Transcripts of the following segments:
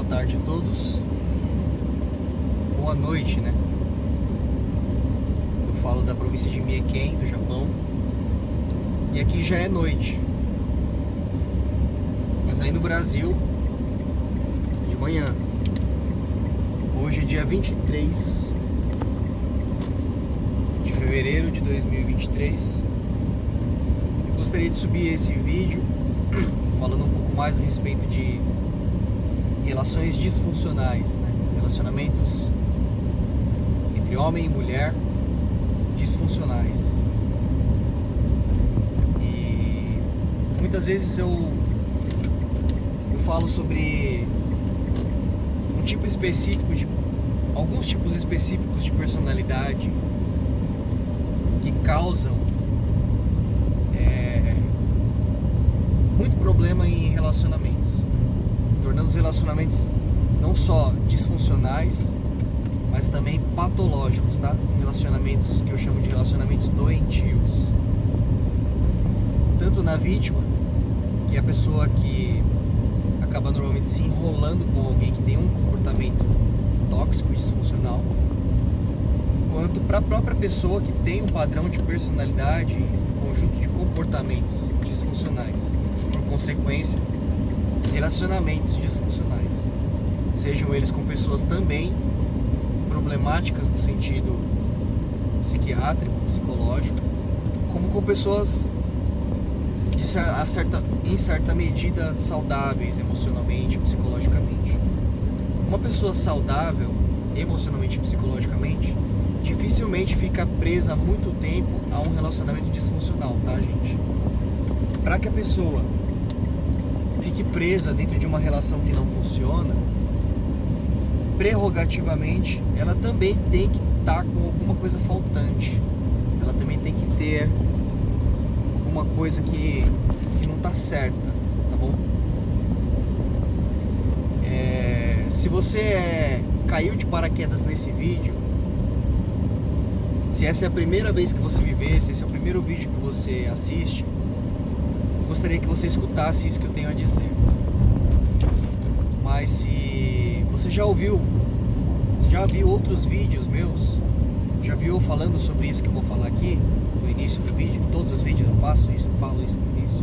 boa tarde a todos. Boa noite, né? Eu falo da província de Mieken, do Japão. E aqui já é noite. Mas aí no Brasil, de manhã. Hoje é dia 23 de fevereiro de 2023. Eu gostaria de subir esse vídeo falando um pouco mais a respeito de relações disfuncionais, né? Relacionamentos entre homem e mulher disfuncionais. E muitas vezes eu falo sobre alguns tipos específicos de personalidade que causam muito problema em relacionamentos, tornando os relacionamentos não só disfuncionais, mas também patológicos, tá? Relacionamentos que eu chamo de relacionamentos doentios. Tanto na vítima, que é a pessoa que acaba normalmente se enrolando com alguém que tem um comportamento tóxico e disfuncional, quanto para a própria pessoa que tem um padrão de personalidade, um conjunto de comportamentos disfuncionais, por consequência, relacionamentos disfuncionais, sejam eles com pessoas também problemáticas no sentido psiquiátrico, psicológico, como com pessoas em certa medida saudáveis emocionalmente, psicologicamente. Uma pessoa saudável emocionalmente e psicologicamente dificilmente fica presa há muito tempo a um relacionamento disfuncional, tá, gente? Para que a pessoa fique presa dentro de uma relação que não funciona, prerrogativamente, ela também tem que estar com alguma coisa faltante. Ela também tem que ter alguma coisa que não está certa, tá bom? Se você caiu de paraquedas nesse vídeo, se essa é a primeira vez que você me vê, se esse é o primeiro vídeo que você assiste, eu gostaria que você escutasse isso que eu tenho a dizer. Mas se você já viu outros vídeos meus, já viu eu falando sobre isso que eu vou falar aqui no início do vídeo, todos os vídeos eu faço isso, eu falo isso no início.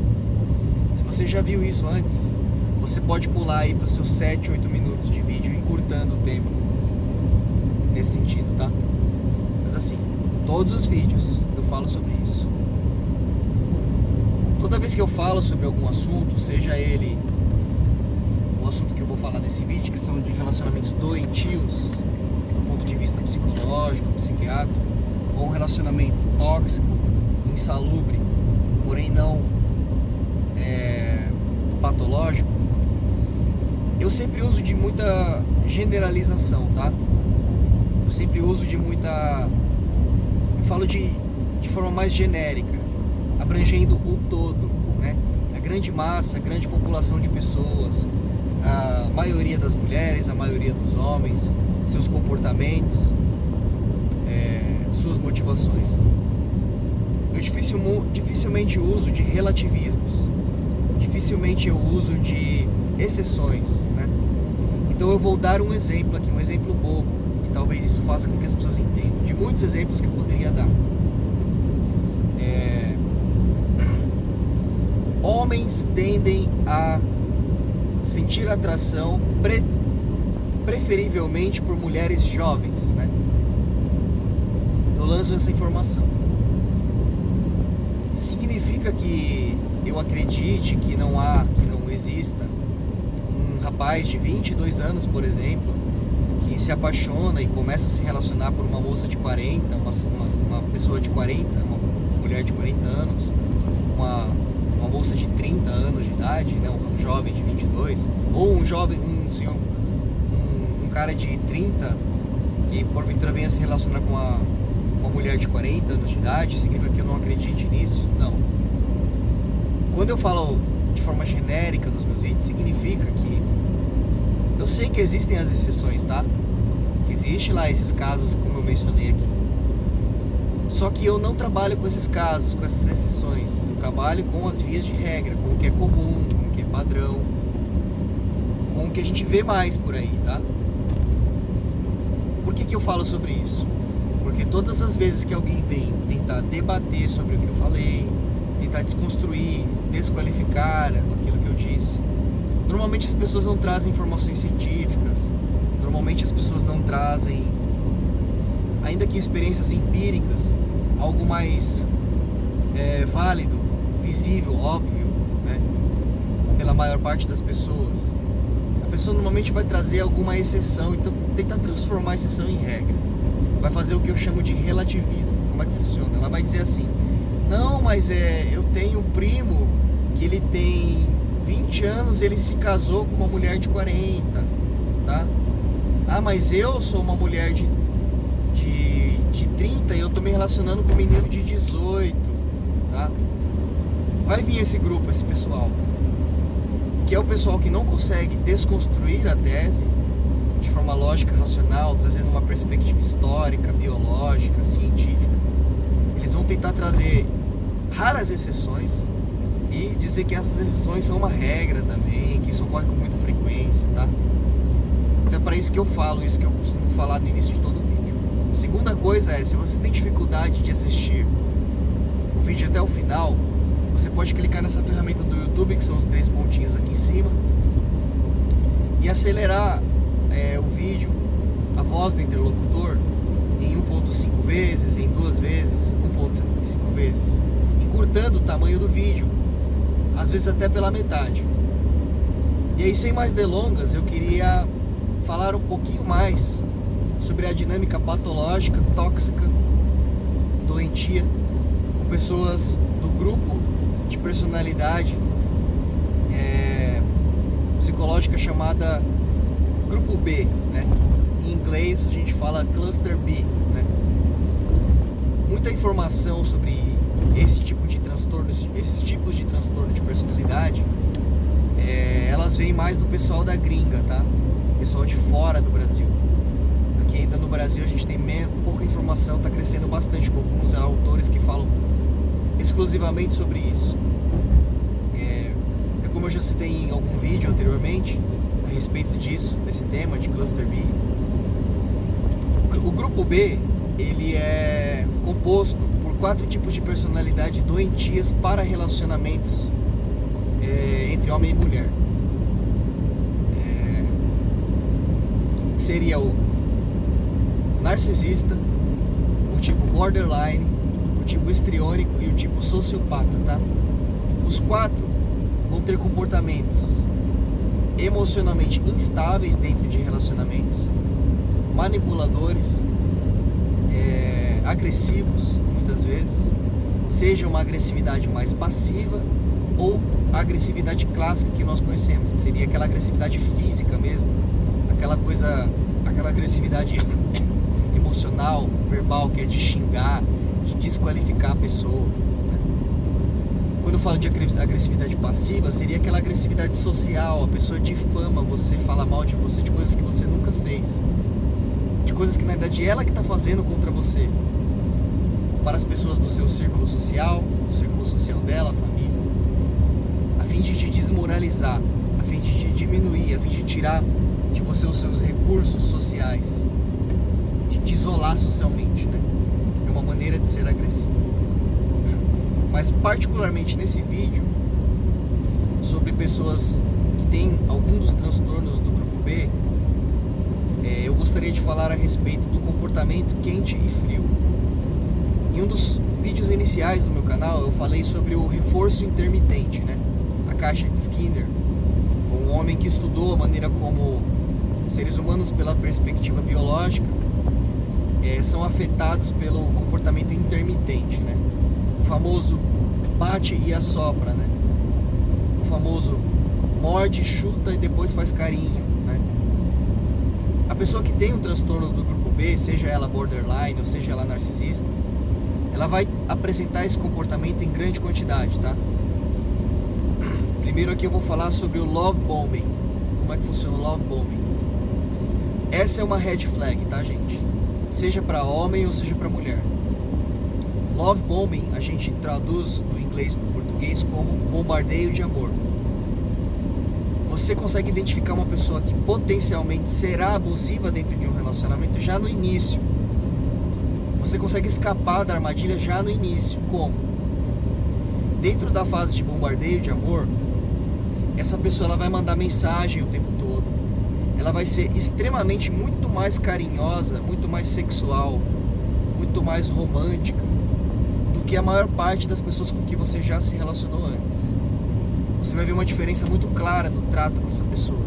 Se você já viu isso antes, você pode pular aí para os seus 7, 8 minutos de vídeo, encurtando o tempo nesse sentido, tá? Mas assim, todos os vídeos eu falo sobre isso. Toda vez que eu falo sobre algum assunto, seja ele o assunto que eu vou falar nesse vídeo, que são de relacionamentos doentios, do ponto de vista psicológico, psiquiátrico, ou um relacionamento tóxico, insalubre, porém não patológico, eu sempre uso de muita generalização, tá? Eu sempre uso de muita... Eu falo de forma mais genérica, abrangendo o todo, né? A grande massa, a grande população de pessoas, a maioria das mulheres, a maioria dos homens, seus comportamentos, suas motivações. Eu dificilmente uso de relativismos, dificilmente eu uso de exceções, né? Então eu vou dar um exemplo aqui, um exemplo bobo, e talvez isso faça com que as pessoas entendam, de muitos exemplos que eu poderia dar. Homens tendem a sentir atração preferivelmente por mulheres jovens, né? Eu lanço essa informação. Significa que eu acredite que não exista um rapaz de 22 anos, por exemplo, que se apaixona e começa a se relacionar por uma moça de 40, uma pessoa de 40, uma mulher de 40 anos, uma moça de 30 anos de idade, né, um jovem de 22, ou um jovem, um cara de 30 que porventura venha se relacionar com uma mulher de 40 anos de idade, significa que eu não acredite nisso? Não. Quando eu falo de forma genérica nos meus vídeos, significa que eu sei que existem as exceções, tá? Que existe lá esses casos, como eu mencionei aqui. Só que eu não trabalho com esses casos, com essas exceções. Eu trabalho com as vias de regra, com o que é comum, com o que é padrão, com que a gente vê mais por aí, tá? Por que eu falo sobre isso? Porque todas as vezes que alguém vem tentar debater sobre o que eu falei, tentar desconstruir, desqualificar aquilo que eu disse, normalmente as pessoas não trazem informações científicas, normalmente as pessoas não trazem, ainda que experiências empíricas, algo mais válido, visível, óbvio, né? Pela maior parte das pessoas. A pessoa normalmente vai trazer alguma exceção, então tentar transformar a exceção em regra. Vai fazer o que eu chamo de relativismo. Como é que funciona? Ela vai dizer assim: não, mas eu tenho um primo que ele tem 20 anos, ele se casou com uma mulher de 40, tá? Ah, mas eu sou uma mulher de 30 e eu tô me relacionando com um menino de 18, tá? Vai vir esse grupo, esse pessoal, que é o pessoal que não consegue desconstruir a tese de forma lógica, racional, trazendo uma perspectiva histórica, biológica, científica. Eles vão tentar trazer raras exceções e dizer que essas exceções são uma regra também, que isso ocorre com muita frequência, tá? Então é para isso que eu falo, isso que eu costumo falar no início de todo o vídeo. A segunda coisa é, se você tem dificuldade de assistir o vídeo até o final, você pode clicar nessa ferramenta do YouTube, que são os 3 pontinhos aqui em cima, e acelerar o vídeo, a voz do interlocutor, em 1.5 vezes, em 2 vezes, 1.75 vezes, encurtando o tamanho do vídeo, às vezes até pela metade. E aí, sem mais delongas, eu queria falar um pouquinho mais sobre a dinâmica patológica, tóxica, doentia, com pessoas do grupo de personalidade psicológica chamada grupo B, né? Em inglês a gente fala cluster B, né? Muita informação sobre esse tipo de transtornos, esses tipos de transtorno de personalidade, elas vêm mais do pessoal da gringa, tá? Pessoal de fora do Brasil. Aqui ainda no Brasil a gente tem pouca informação, está crescendo bastante com alguns autores que falam exclusivamente sobre isso. Como eu já citei em algum vídeo anteriormente a respeito disso, desse tema de cluster B, o grupo B, ele é composto por 4 tipos de personalidade doentias para relacionamentos entre homem e mulher. Seria o narcisista, o tipo borderline, o tipo histriônico e o tipo sociopata, tá? Os 4 vão ter comportamentos emocionalmente instáveis dentro de relacionamentos, manipuladores, agressivos, muitas vezes, seja uma agressividade mais passiva ou a agressividade clássica que nós conhecemos, que seria aquela agressividade física mesmo, aquela agressividade emocional, verbal, que é de xingar, de desqualificar a pessoa. Quando eu falo de agressividade passiva, seria aquela agressividade social, a pessoa difama você, fala mal de você, de coisas que você nunca fez, de coisas que na verdade ela que está fazendo contra você, para as pessoas do seu círculo social, do círculo social dela, a família, a fim de te desmoralizar, a fim de te diminuir, a fim de tirar de você os seus recursos sociais, de te isolar socialmente, né? É uma maneira de ser agressivo. Mas particularmente nesse vídeo, sobre pessoas que têm algum dos transtornos do grupo B, eu gostaria de falar a respeito do comportamento quente e frio. Em um dos vídeos iniciais do meu canal, eu falei sobre o reforço intermitente, né? A caixa de Skinner, um homem que estudou a maneira como seres humanos, pela perspectiva biológica, são afetados pelo comportamento intermitente, né? O famoso bate e assopra, né? O famoso morde, chuta e depois faz carinho, né? A pessoa que tem um transtorno do grupo B, seja ela borderline ou seja ela narcisista, ela vai apresentar esse comportamento em grande quantidade, tá? Primeiro aqui eu vou falar sobre o love bombing. Como é que funciona o love bombing? Essa é uma red flag, tá, gente? Seja para homem ou seja para mulher. Love bombing a gente traduz do inglês para o português como bombardeio de amor. você consegue identificar uma pessoa que potencialmente será abusiva dentro de um relacionamento já no início. Você consegue escapar da armadilha já no início. Como? Dentro da fase de bombardeio de amor, essa pessoa ela vai mandar mensagem o tempo todo. Ela vai ser extremamente muito mais carinhosa, muito mais sexual, muito mais romântica do que a maior parte das pessoas com que você já se relacionou antes. Você vai ver uma diferença muito clara no trato com essa pessoa.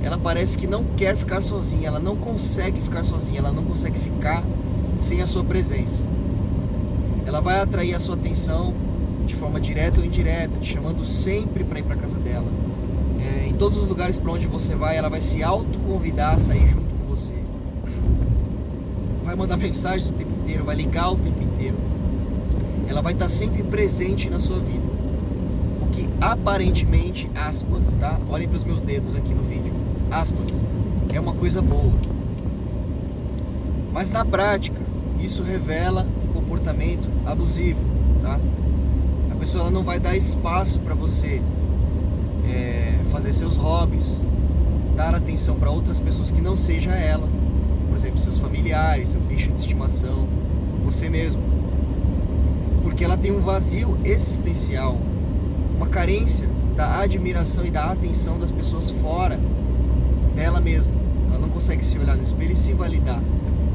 Ela parece que não quer ficar sozinha, ela não consegue ficar sozinha, ela não consegue ficar sem a sua presença. Ela vai atrair a sua atenção de forma direta ou indireta, te chamando sempre para ir para casa dela. Em todos os lugares para onde você vai, ela vai se autoconvidar a sair junto com você. Vai mandar mensagens o tempo inteiro, vai ligar o tempo inteiro. Ela vai estar sempre presente na sua vida. Que aparentemente, aspas, tá? Olhem para os meus dedos aqui no vídeo, aspas, é uma coisa boa. Mas na prática, isso revela um comportamento abusivo, tá? A pessoa ela não vai dar espaço para você fazer seus hobbies, dar atenção para outras pessoas que não seja ela. Por exemplo, seus familiares, seu bicho de estimação, você mesmo. Porque ela tem um vazio existencial, uma carência da admiração e da atenção das pessoas fora dela mesma. Ela não consegue se olhar no espelho e se validar.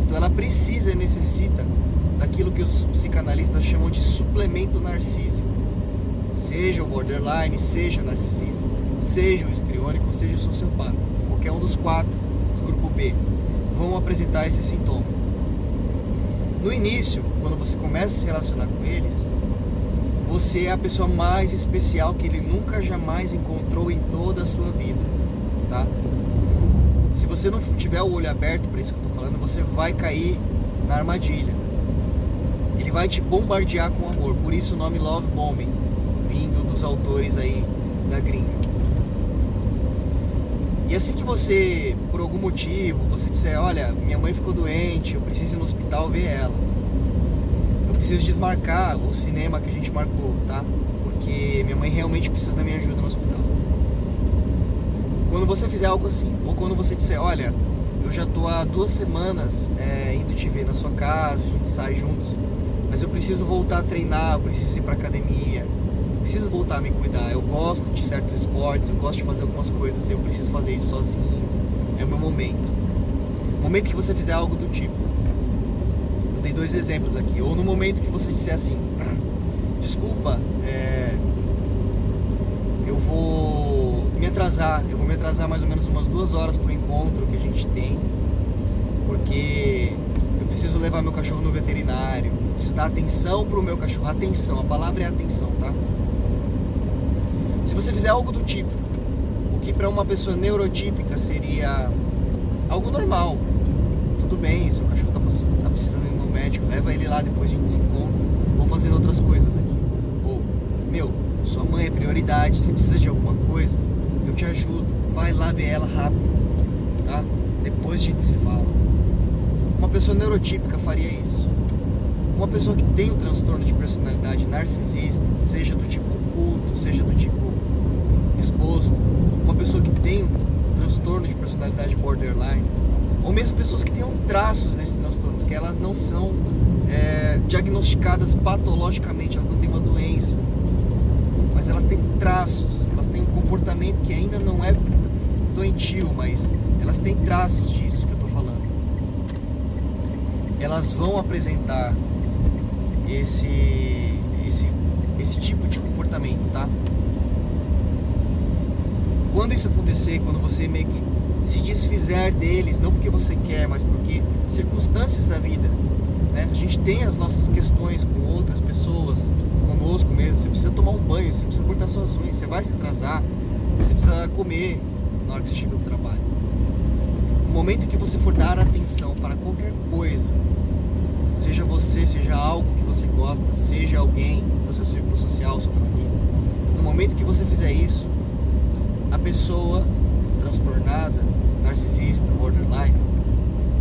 Então ela precisa e necessita daquilo que os psicanalistas chamam de suplemento narcísico. Seja o borderline, seja o narcisista, seja o histriônico, seja o sociopata. Qualquer um dos 4 do grupo B vão apresentar esse sintoma. No início, quando você começa a se relacionar com eles, você é a pessoa mais especial que ele nunca jamais encontrou em toda a sua vida, tá? Se você não tiver o olho aberto para isso que eu tô falando, você vai cair na armadilha. Ele vai te bombardear com amor, por isso o nome Love Bombing, vindo dos autores aí da gringa. E assim que você, por algum motivo, você disser, olha, minha mãe ficou doente, eu preciso ir no hospital ver ela. Eu preciso desmarcar o cinema que a gente marcou, tá? Porque minha mãe realmente precisa da minha ajuda no hospital. Quando você fizer algo assim, ou quando você disser, olha, eu já tô há 2 semanas indo te ver na sua casa, a gente sai juntos, mas eu preciso voltar a treinar, eu preciso ir pra academia, eu preciso voltar a me cuidar, eu gosto de certos esportes, eu gosto de fazer algumas coisas, eu preciso fazer isso sozinho, é o meu momento. No momento que você fizer algo do tipo, eu dei 2 exemplos aqui, ou no momento que você disser assim, desculpa, eu vou me atrasar mais ou menos umas 2 horas pro encontro que a gente tem, porque eu preciso levar meu cachorro no veterinário, preciso dar atenção pro meu cachorro, atenção, a palavra é atenção, tá? Se você fizer algo do tipo, o que para uma pessoa neurotípica seria algo normal, tudo bem, seu cachorro tá precisando ir no médico, leva ele lá, depois a gente se encontra, vou fazendo outras coisas aqui. Ou, meu, sua mãe é prioridade, se precisa de alguma coisa, eu te ajudo, vai lá ver ela rápido, tá? Depois a gente se fala. Uma pessoa neurotípica faria isso. Uma pessoa que tem o transtorno de personalidade narcisista, seja do tipo oculto, seja do tipo exposto, uma pessoa que tem um transtorno de personalidade borderline, ou mesmo pessoas que tenham traços desses transtornos, que elas não são diagnosticadas patologicamente, elas não têm uma doença, mas elas têm traços, elas têm um comportamento que ainda não é doentio, mas elas têm traços disso que eu estou falando. Elas vão apresentar esse tipo de comportamento, tá? Quando isso acontecer, quando você meio que se desfizer deles, não porque você quer, mas porque circunstâncias da vida, né? A gente tem as nossas questões com outras pessoas, conosco mesmo. Você precisa tomar um banho, você precisa cortar suas unhas, você vai se atrasar, você precisa comer na hora que você chega do trabalho. No momento que você for dar atenção para qualquer coisa, seja você, seja algo que você gosta, seja alguém do seu círculo social, sua família, no momento que você fizer isso, a pessoa transtornada, narcisista, borderline,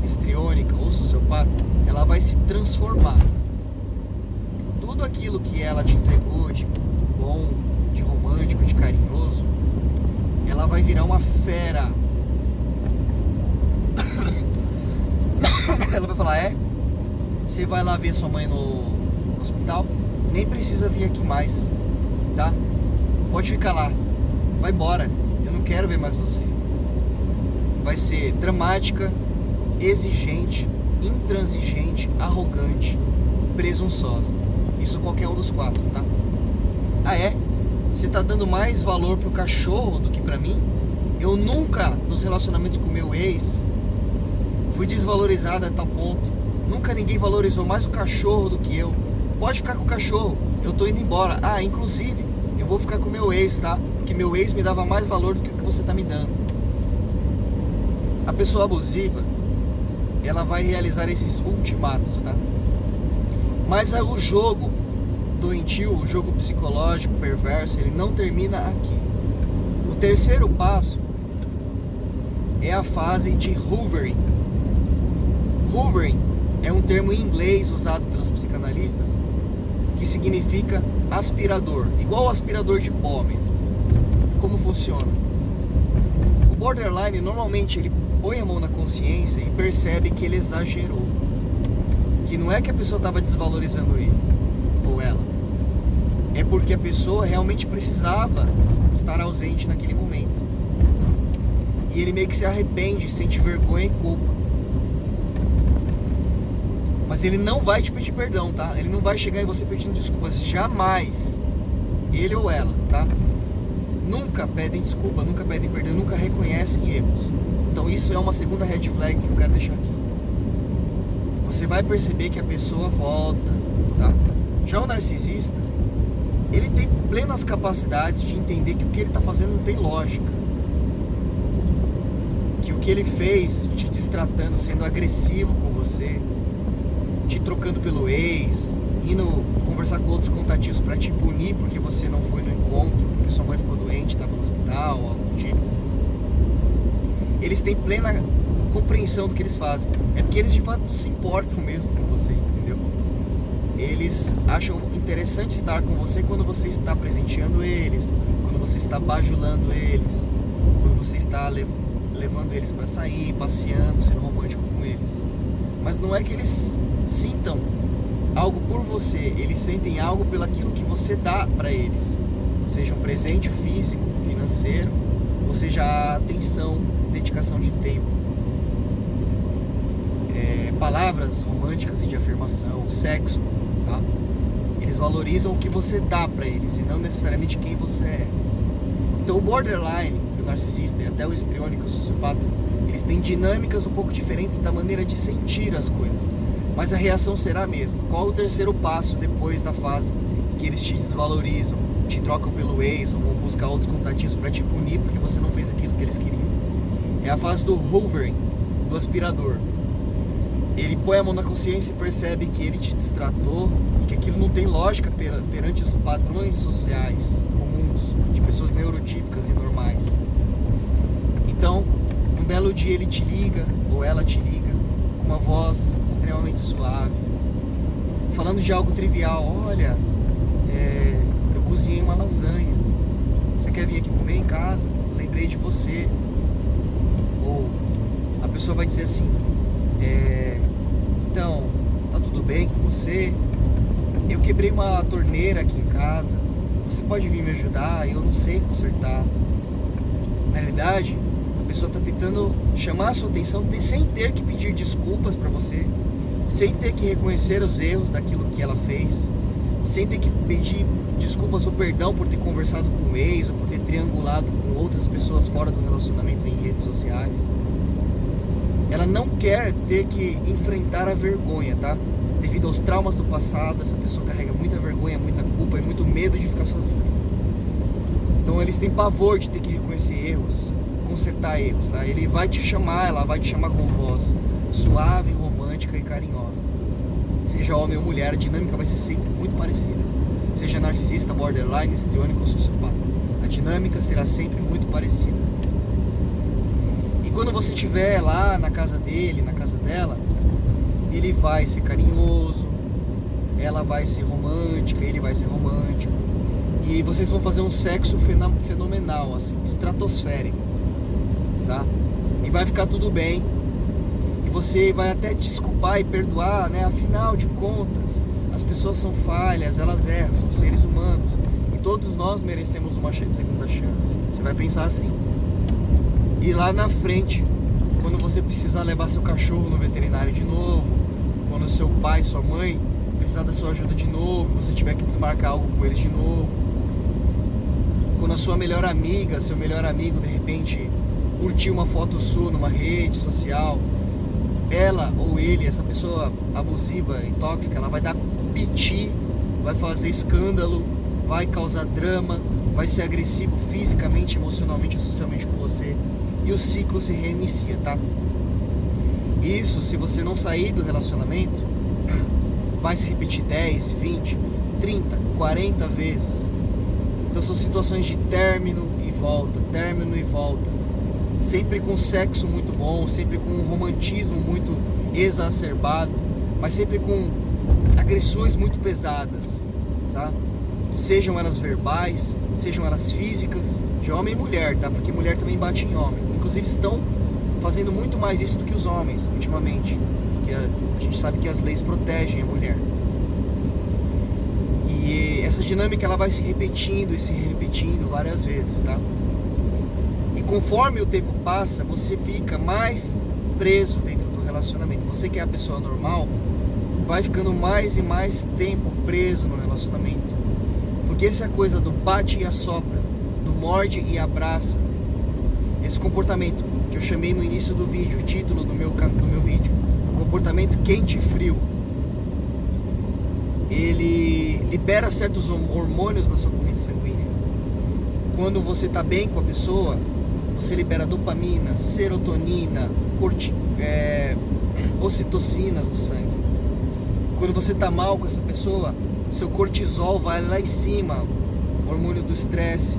histriônica ou sociopata, ela vai se transformar. Tudo aquilo que ela te entregou de bom, de romântico, de carinhoso, ela vai virar uma fera. Ela vai falar, você vai lá ver sua mãe no hospital? Nem precisa vir aqui mais, tá? Pode ficar lá, vai embora, eu não quero ver mais você. Vai ser dramática, exigente, intransigente, arrogante, presunçosa. Isso qualquer um dos 4, tá? Você tá dando mais valor pro cachorro do que pra mim? Eu nunca, nos relacionamentos com meu ex, fui desvalorizado a tal ponto. Nunca ninguém valorizou mais o cachorro do que eu. Pode ficar com o cachorro, eu tô indo embora. Inclusive, eu vou ficar com meu ex, tá? Porque meu ex me dava mais valor do que o que você tá me dando. A pessoa abusiva, ela vai realizar esses ultimatos, tá? Mas o jogo doentio, o jogo psicológico perverso, ele não termina aqui. O terceiro passo é a fase de hoovering. Hoovering é um termo em inglês usado pelos psicanalistas que significa aspirador, igual o aspirador de pó mesmo. Como funciona? O borderline normalmente ele põe a mão na consciência e percebe que ele exagerou, que não é que a pessoa estava desvalorizando ele ou ela, é porque a pessoa realmente precisava estar ausente naquele momento, e ele meio que se arrepende, sente vergonha e culpa. Mas ele não vai te pedir perdão, tá? Ele não vai chegar em você pedindo desculpas, jamais. Ele ou ela, tá? Nunca pedem desculpa, nunca pedem perdão, nunca reconhecem erros. Então isso é uma segunda red flag que eu quero deixar aqui. Você vai perceber que a pessoa volta, tá? Já o narcisista, ele tem plenas capacidades de entender que o que ele está fazendo não tem lógica. Que o que ele fez, te destratando, sendo agressivo com você, te trocando pelo ex, indo conversar com outros contatinhos para te punir porque você não foi no encontro, porque sua mãe ficou doente, estava no hospital, algo do tipo. Eles têm plena compreensão do que eles fazem. É porque eles de fato não se importam mesmo com você, entendeu? Eles acham interessante estar com você quando você está presenteando eles, quando você está bajulando eles, quando você está levando eles para sair, passeando, sendo romântico com eles. Mas não é que eles sintam algo por você, eles sentem algo pelo aquilo que você dá para eles, seja um presente físico, financeiro, ou seja a atenção, dedicação de tempo, palavras românticas e de afirmação, sexo, tá? Eles valorizam o que você dá para eles e não necessariamente quem você é. Então o borderline, o narcisista e até o histriônico, o sociopata, eles têm dinâmicas um pouco diferentes da maneira de sentir as coisas, mas a reação será a mesma. Qual o terceiro passo depois da fase em que eles te desvalorizam, te trocam pelo ex ou vão buscar outros contatinhos para te punir porque você não fez aquilo que eles queriam? É a fase do hoovering, do aspirador. Ele põe a mão na consciência e percebe que ele te destratou e que aquilo não tem lógica perante os padrões sociais comuns de pessoas neurotípicas e normais. Então, um belo dia ele te liga, ou ela te liga, com uma voz extremamente suave, falando de algo trivial. Olha, eu cozinhei uma lasanha, você quer vir aqui comer em casa? Eu lembrei de você. Ou a pessoa vai dizer assim, então, tá tudo bem com você? Eu quebrei uma torneira aqui em casa, você pode vir me ajudar? Eu não sei consertar. Na realidade, a pessoa está tentando chamar a sua atenção sem ter que pedir desculpas para você, sem ter que reconhecer os erros daquilo que ela fez, sem ter que pedir desculpas ou perdão por ter conversado com o ex ou por ter triangulado com outras pessoas fora do relacionamento em redes sociais. Ela não quer ter que enfrentar a vergonha, tá? Devido aos traumas do passado, essa pessoa carrega muita vergonha, muita culpa e muito medo de ficar sozinha. Então eles têm pavor de ter que reconhecer erros, consertar erros, tá? Ele vai te chamar, ela vai te chamar com voz suave, romântica e carinhosa. Seja homem ou mulher, a dinâmica vai ser sempre muito parecida. Seja narcisista, borderline, histriônico ou sociopata, a dinâmica será sempre muito parecida. E quando você estiver lá na casa dele, na casa dela, ele vai ser carinhoso, ela vai ser romântica, ele vai ser romântico, E vocês vão fazer um sexo fenomenal, assim, estratosférico, tá? E vai ficar tudo bem. E você vai até desculpar e perdoar, né? Afinal de contas, as pessoas são falhas, elas erram, são seres humanos. E todos nós merecemos uma segunda chance. Você vai pensar assim. E lá na frente, quando você precisar levar seu cachorro no veterinário de novo, quando seu pai, sua mãe precisar da sua ajuda de novo, você tiver que desmarcar algo com eles de novo, quando a sua melhor amiga, seu melhor amigo, de repente curtir uma foto sua numa rede social, ela ou ele, essa pessoa abusiva e tóxica, ela vai dar piti, vai fazer escândalo, vai causar drama, vai ser agressivo fisicamente, emocionalmente ou socialmente com você, e o ciclo se reinicia, tá? Isso, se você não sair do relacionamento, vai se repetir 10, 20, 30, 40 vezes. Então são situações de término e volta, sempre com sexo muito bom, sempre com um romantismo muito exacerbado, mas sempre com agressões muito pesadas, tá? Sejam elas verbais, sejam elas físicas, de homem e mulher, tá? Porque mulher também bate em homem. Inclusive estão fazendo muito mais isso do que os homens ultimamente, porque a gente sabe que as leis protegem a mulher. E essa dinâmica ela vai se repetindo e se repetindo várias vezes, tá? E conforme o tempo passa, você fica mais preso dentro do relacionamento. Você que é a pessoa normal, vai ficando mais e mais tempo preso no relacionamento. Porque essa coisa do bate e assopra, do morde e abraça, esse comportamento que eu chamei no início do vídeo, o título do meu vídeo, comportamento quente e frio, ele libera certos hormônios na sua corrente sanguínea. Quando você está bem com a pessoa, você libera dopamina, serotonina, ocitocinas do sangue. Quando você está mal com essa pessoa, seu cortisol vai lá em cima, hormônio do estresse.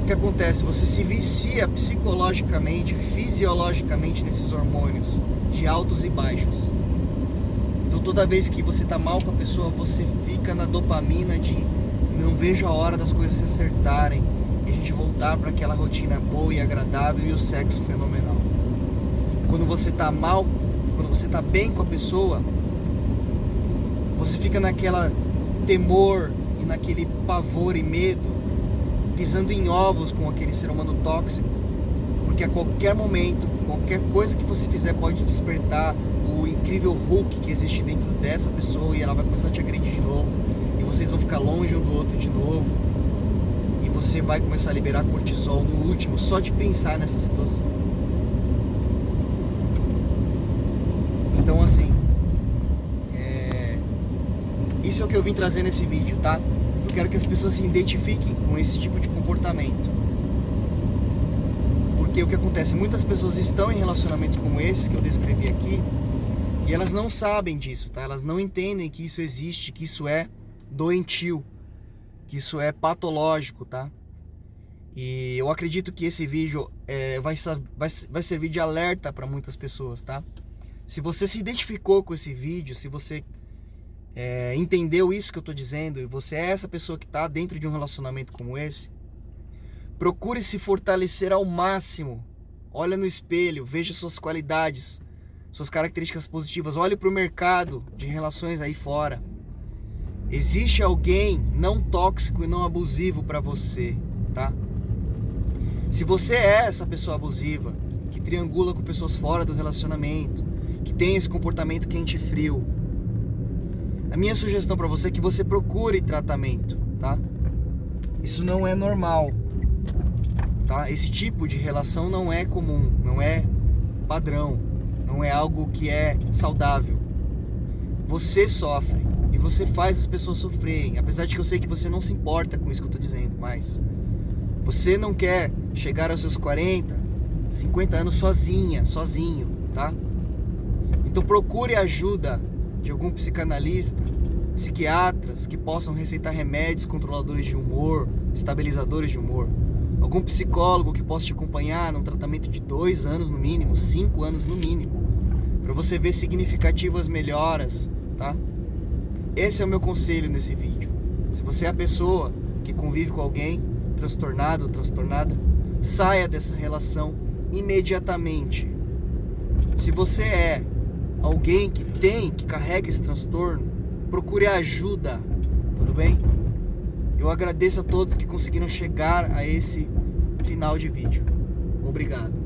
O que acontece? Você se vicia psicologicamente, fisiologicamente nesses hormônios de altos e baixos. Então toda vez que você está mal com a pessoa, você fica na dopamina de não vejo a hora das coisas se acertarem e a gente voltar para aquela rotina boa e agradável e o sexo fenomenal. Quando você está mal, quando você está bem com a pessoa, você fica naquela temor e naquele pavor e medo, pisando em ovos com aquele ser humano tóxico, porque a qualquer momento, qualquer coisa que você fizer pode despertar o incrível Hulk que existe dentro dessa pessoa e ela vai começar a te agredir de novo, e vocês vão ficar longe um do outro de novo, e você vai começar a liberar cortisol no último, só de pensar nessa situação. Então assim, isso é o que eu vim trazer nesse vídeo, tá? Eu quero que as pessoas se identifiquem com esse tipo de comportamento. Porque o que acontece? Muitas pessoas estão em relacionamentos como esse que eu descrevi aqui e elas não sabem disso, tá? Elas não entendem que isso existe, que isso é doentio, que isso é patológico, tá? E eu acredito que esse vídeo vai servir de alerta para muitas pessoas, tá? Se você se identificou com esse vídeo, se você entendeu isso que eu estou dizendo e você é essa pessoa que está dentro de um relacionamento como esse, procure se fortalecer ao máximo. Olha no espelho, veja suas qualidades, suas características positivas, olhe para o mercado de relações aí fora. Existe alguém não tóxico e não abusivo para você, tá? Se você é essa pessoa abusiva, que triangula com pessoas fora do relacionamento, que tem esse comportamento quente e frio, a minha sugestão para você é que você procure tratamento, tá? Isso não é normal, tá? Esse tipo de relação não é comum, não é padrão, não é algo que é saudável. Você sofre e você faz as pessoas sofrerem, apesar de que eu sei que você não se importa com isso que eu tô dizendo, mas você não quer chegar aos seus 40, 50 anos sozinho, tá? Então procure ajuda de algum psicanalista, psiquiatras que possam receitar remédios controladores de humor, estabilizadores de humor, algum psicólogo que possa te acompanhar num tratamento de 2 anos no mínimo, 5 anos no mínimo, para você ver significativas melhoras, tá? Esse é o meu conselho nesse vídeo. Se você é a pessoa que convive com alguém transtornado ou transtornada, saia dessa relação imediatamente. Se você é alguém que carrega esse transtorno, procure ajuda, tudo bem? Eu agradeço a todos que conseguiram chegar a esse final de vídeo. Obrigado.